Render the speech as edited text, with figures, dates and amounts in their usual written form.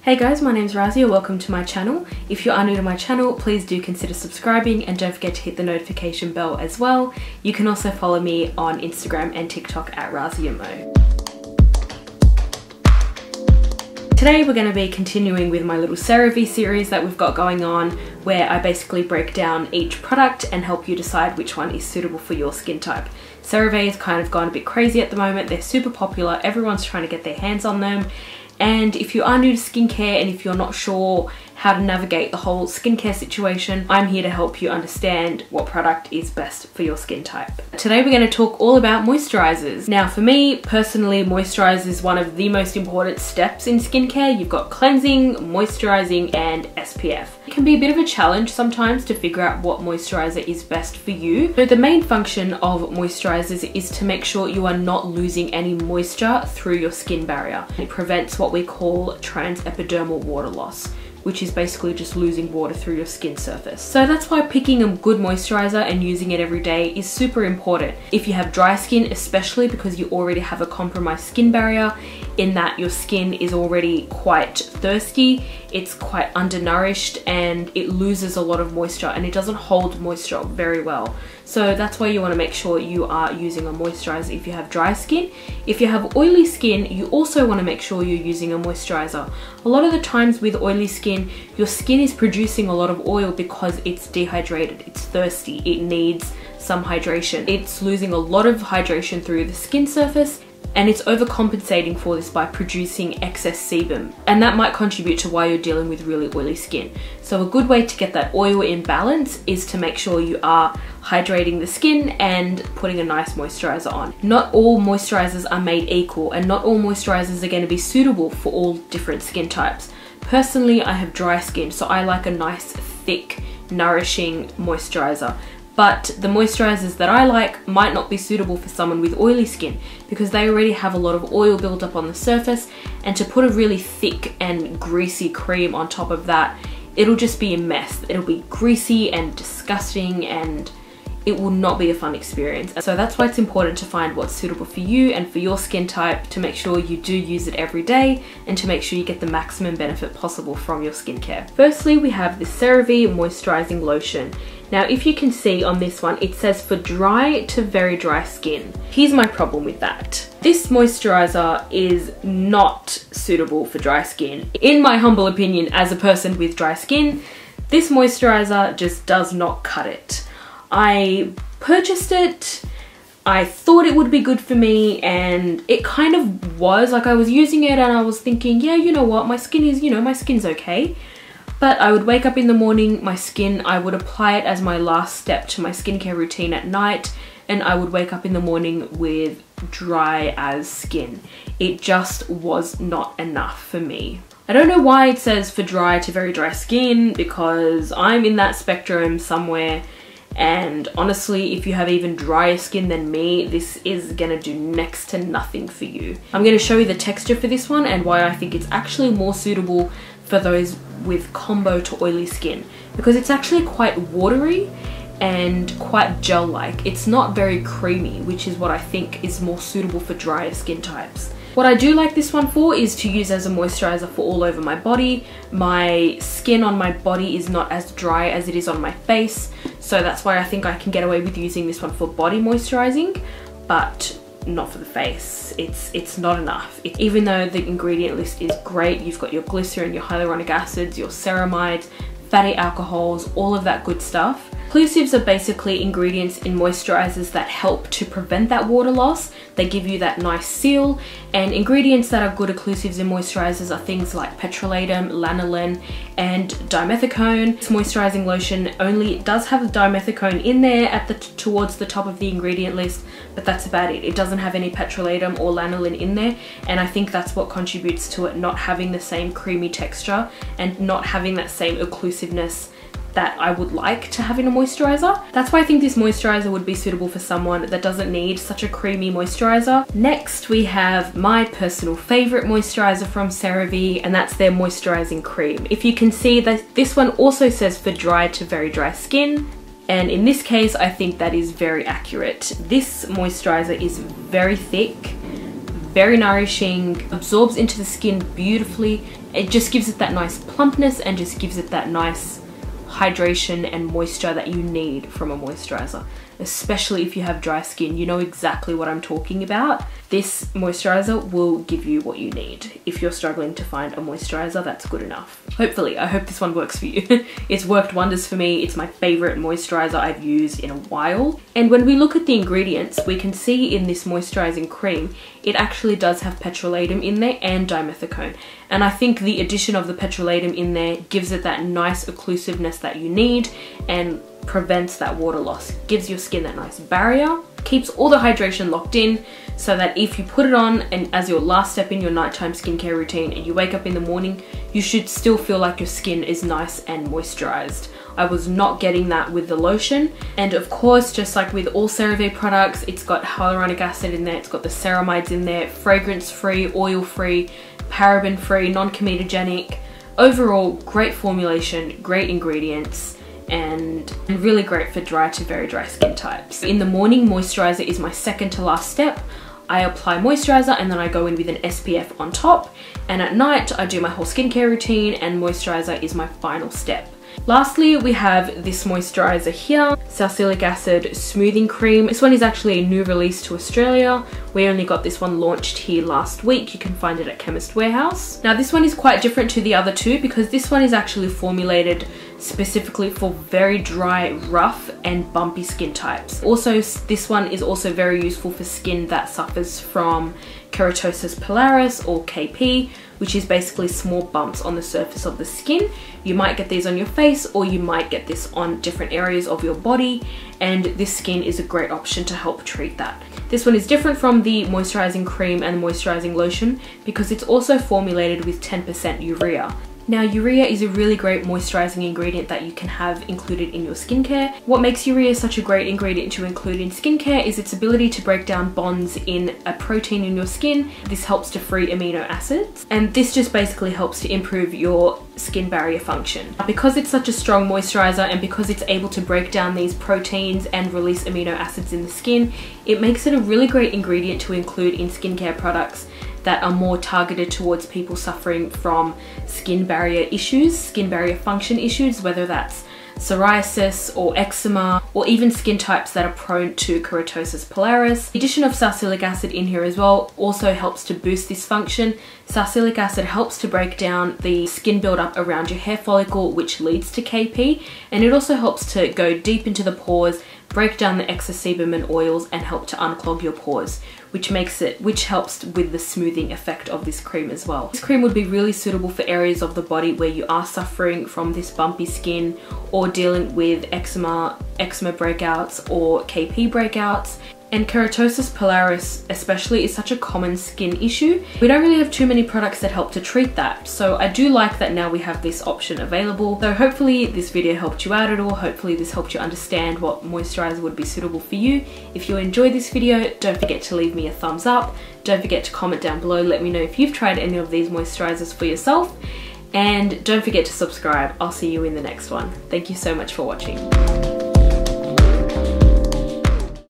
Hey guys, my name's Razia, welcome to my channel. If you are new to my channel, please do consider subscribing and don't forget to hit the notification bell as well. You can also follow me on Instagram and TikTok at Razia Moe. Today we're going to be continuing with my little CERAVE series that we've got going on, where I basically break down each product and help you decide which one is suitable for your skin type. CERAVE has kind of gone a bit crazy at the moment. They're super popular, everyone's trying to get their hands on them. And if you are new to skincare and if you're not sure how to navigate the whole skincare situation, I'm here to help you understand what product is best for your skin type. Today we're going to talk all about moisturizers. Now for me personally, moisturizer is one of the most important steps in skincare. You've got cleansing, moisturizing and SPF. It can be a bit of a challenge sometimes to figure out what moisturizer is best for you. So the main function of moisturizers is to make sure you are not losing any moisture through your skin barrier. It prevents what we call transepidermal water loss, which is basically just losing water through your skin surface. So that's why picking a good moisturizer and using it every day is super important. If you have dry skin, especially because you already have a compromised skin barrier, in that your skin is already quite thirsty, it's quite undernourished and it loses a lot of moisture and it doesn't hold moisture very well. So that's why you want to make sure you are using a moisturizer if you have dry skin. If you have oily skin, you also want to make sure you're using a moisturizer. A lot of the times with oily skin, your skin is producing a lot of oil because it's dehydrated, it's thirsty, it needs some hydration. It's losing a lot of hydration through the skin surface, and it's overcompensating for this by producing excess sebum, and that might contribute to why you're dealing with really oily skin. So a good way to get that oil in balance is to make sure you are hydrating the skin and putting a nice moisturizer on. Not all moisturizers are made equal, and not all moisturizers are going to be suitable for all different skin types. Personally, I have dry skin, so I like a nice, thick, nourishing moisturizer. But the moisturizers that I like might not be suitable for someone with oily skin because they already have a lot of oil built up on the surface, and to put a really thick and greasy cream on top of that, it'll just be a mess. It'll be greasy and disgusting and it will not be a fun experience. So that's why it's important to find what's suitable for you and for your skin type, to make sure you do use it every day and to make sure you get the maximum benefit possible from your skincare. Firstly, we have the CERAVE Moisturizing Lotion. Now, if you can see on this one, it says for dry to very dry skin. Here's my problem with that. This moisturizer is not suitable for dry skin. In my humble opinion, as a person with dry skin, this moisturizer just does not cut it. I purchased it, I thought it would be good for me, and it kind of was. Like, I was using it and I was thinking, yeah, you know what, my skin is, my skin's okay. But I would wake up in the morning, my skin, I would apply it as my last step to my skincare routine at night, and I would wake up in the morning with dry as skin. It just was not enough for me. I don't know why it says for dry to very dry skin, because I'm in that spectrum somewhere. And honestly, if you have even drier skin than me, this is gonna do next to nothing for you. I'm gonna show you the texture for this one and why I think it's actually more suitable for those with combo to oily skin, because it's actually quite watery and quite gel-like. It's not very creamy, which is what I think is more suitable for drier skin types. What I do like this one for is to use as a moisturizer for all over my body. My skin on my body is not as dry as it is on my face, so that's why I think I can get away with using this one for body moisturizing, but not for the face. It's not enough. Even though the ingredient list is great, you've got your glycerin, your hyaluronic acids, your ceramides, fatty alcohols, all of that good stuff. Occlusives are basically ingredients in moisturizers that help to prevent that water loss. They give you that nice seal, and ingredients that are good occlusives in moisturizers are things like petrolatum, lanolin, and dimethicone. This moisturizing lotion only does have dimethicone in there at towards the top of the ingredient list, but that's about it. It doesn't have any petrolatum or lanolin in there, and I think that's what contributes to it not having the same creamy texture and not having that same occlusiveness that I would like to have in a moisturizer. That's why I think this moisturizer would be suitable for someone that doesn't need such a creamy moisturizer. Next, we have my personal favorite moisturizer from CERAVE, and that's their moisturizing cream. If you can see that this one also says for dry to very dry skin, and in this case, I think that is very accurate. This moisturizer is very thick, very nourishing, absorbs into the skin beautifully, It just gives it that nice plumpness and just gives it that nice hydration and moisture that you need from a moisturizer. Especially if you have dry skin, you know exactly what I'm talking about. This moisturizer will give you what you need. If you're struggling to find a moisturizer that's good enough. Hopefully, I hope this one works for you. It's worked wonders for me. It's my favorite moisturizer I've used in a while. And when we look at the ingredients, we can see in this moisturizing cream, it actually does have petrolatum in there and dimethicone. And I think the addition of the petrolatum in there gives it that nice occlusiveness that you need and prevents that water loss, gives your skin that nice barrier, keeps all the hydration locked in so that if you put it on and as your last step in your nighttime skincare routine and you wake up in the morning, you should still feel like your skin is nice and moisturized. I was not getting that with the lotion. And of course, just like with all CeraVe products, it's got hyaluronic acid in there, it's got the ceramides in there, fragrance-free, oil-free, paraben-free, non-comedogenic. Overall, great formulation, great ingredients, and really great for dry to very dry skin types. In the morning, moisturizer is my second to last step. I apply moisturizer and then I go in with an SPF on top. And at night, I do my whole skincare routine and moisturizer is my final step. Lastly, we have this moisturizer here, Salicylic Acid Smoothing Cream. This one is actually a new release to Australia. We only got this one launched here last week. You can find it at Chemist Warehouse. Now this one is quite different to the other two because this one is actually formulated specifically for very dry, rough and bumpy skin types. Also, this one is also very useful for skin that suffers from keratosis pilaris or KP, which is basically small bumps on the surface of the skin. You might get these on your face or you might get this on different areas of your body, and this skin is a great option to help treat that. This one is different from the moisturizing cream and the moisturizing lotion because it's also formulated with 10% urea. Now, urea is a really great moisturizing ingredient that you can have included in your skincare. What makes urea such a great ingredient to include in skincare is its ability to break down bonds in a protein in your skin. This helps to free amino acids, and this just basically helps to improve your skin barrier function. Because it's such a strong moisturizer and because it's able to break down these proteins and release amino acids in the skin, it makes it a really great ingredient to include in skincare products that are more targeted towards people suffering from skin barrier issues, skin barrier function issues, whether that's psoriasis or eczema, or even skin types that are prone to keratosis pilaris. The addition of salicylic acid in here as well also helps to boost this function. Salicylic acid helps to break down the skin buildup around your hair follicle, which leads to KP, and it also helps to go deep into the pores, break down the excess sebum and oils, and help to unclog your pores, which helps with the smoothing effect of this cream as well. This cream would be really suitable for areas of the body where you are suffering from this bumpy skin or dealing with eczema breakouts or KP breakouts. And keratosis pilaris especially is such a common skin issue. We don't really have too many products that help to treat that. So I do like that now we have this option available. So hopefully this video helped you out at all. Hopefully this helped you understand what moisturizer would be suitable for you. If you enjoyed this video, don't forget to leave me a thumbs up. Don't forget to comment down below. Let me know if you've tried any of these moisturizers for yourself. And don't forget to subscribe. I'll see you in the next one. Thank you so much for watching.